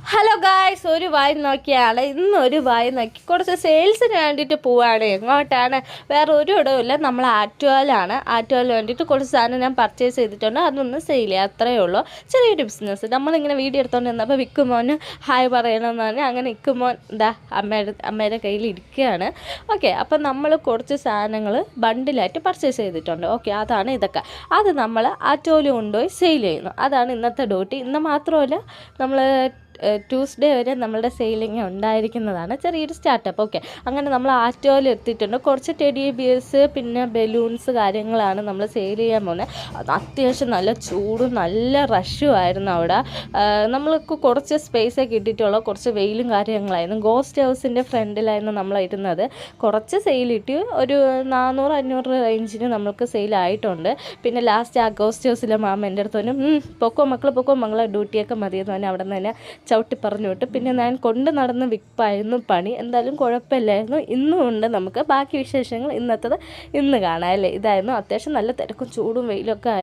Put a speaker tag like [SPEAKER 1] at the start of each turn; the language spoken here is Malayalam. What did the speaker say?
[SPEAKER 1] ഹലോ ഗായ്സ്, ഒരു വായി നോക്കിയാണ് ഇന്നൊരു വായി നോക്കി കുറച്ച് സെയിൽസിന് വേണ്ടിയിട്ട് പോവുകയാണ്. എങ്ങോട്ടാണ്? വേറെ ഒരു ഇടവുമില്ല, നമ്മൾ ആറ്റുകാലാണ്. ആറ്റുകാലിന് വേണ്ടിയിട്ട് കുറച്ച് സാധനം ഞാൻ പർച്ചേസ് ചെയ്തിട്ടുണ്ട്. അതൊന്ന് സെയിൽ ചെയ്യുക, അത്രയേ ഉള്ളൂ. ചെറിയൊരു ബിസിനസ്. നമ്മളിങ്ങനെ വീഡിയോ എടുത്തുകൊണ്ട് നിന്നപ്പോൾ വിക്കുമോന് ഹായ് പറയണമെന്ന് പറഞ്ഞാൽ അങ്ങനെ വിക്കുമോൻ എന്താ അമ്മയുടെ കയ്യിൽ ഇരിക്കുകയാണ്. ഓക്കെ, അപ്പം നമ്മൾ കുറച്ച് സാധനങ്ങൾ ബണ്ടിലായിട്ട് പർച്ചേസ് ചെയ്തിട്ടുണ്ട്. ഓക്കെ, അതാണ് ഇതൊക്കെ. അത് നമ്മൾ ആറ്റോയിൽ കൊണ്ടുപോയി സെയിൽ ചെയ്യുന്നു. അതാണ് ഇന്നത്തെ ഡ്യൂട്ടി. ഇന്ന് മാത്രമല്ല, നമ്മൾ ട്യൂസ്ഡേ വരെ നമ്മളുടെ സെയിലിംഗ് ഉണ്ടായിരിക്കുന്നതാണ്. ചെറിയൊരു സ്റ്റാർട്ടപ്പ്. ഓക്കെ, അങ്ങനെ നമ്മൾ ആറ്റോയിൽ എത്തിയിട്ടുണ്ട്. കുറച്ച് ടെഡി ബിയേഴ്സ് പിന്നെ ബലൂൺസ് കാര്യങ്ങളാണ് നമ്മൾ സെയിൽ ചെയ്യാൻ പോകുന്നത്. അത് അത്യാവശ്യം നല്ല ചൂടും നല്ല റഷും ആയിരുന്നു അവിടെ. നമ്മൾക്ക് കുറച്ച് സ്പേസേ കിട്ടിയിട്ടുള്ള കുറച്ച് വെയിലും കാര്യങ്ങളായിരുന്നു. ഗോസ്റ്റ് ഹൗസിൻ്റെ ഫ്രണ്ടിലായിരുന്നു നമ്മൾ ഇരുന്നത്. കുറച്ച് സെയിൽ കിട്ടി, ഒരു 400-500 റേഞ്ചിന് നമ്മൾക്ക് സെയിലായിട്ടുണ്ട്. പിന്നെ ലാസ്റ്റ് ആ ഗോസ്റ്റ് ഹൗസിലെ മാമ എൻ്റെ അടുത്ത് പറഞ്ഞു, പൊക്കോ മക്കളെ ഡ്യൂട്ടിയൊക്കെ മതിയെന്ന് പറഞ്ഞാൽ അവിടെ നിന്ന് തന്നെ ചവിട്ടി പറഞ്ഞു വിട്ടു. പിന്നെ ഞാൻ കൊണ്ട് നടന്ന് വിപ്പായിരുന്നു പണി. എന്തായാലും കുഴപ്പമില്ലായിരുന്നു. ഇന്നും ഉണ്ട്. നമുക്ക് ബാക്കി വിശേഷങ്ങൾ ഇന്നത്തത് ഇന്ന് കാണാം അല്ലേ. ഇതായിരുന്നു. അത്യാവശ്യം നല്ല തിരക്കും ചൂടും വെയിലൊക്കെ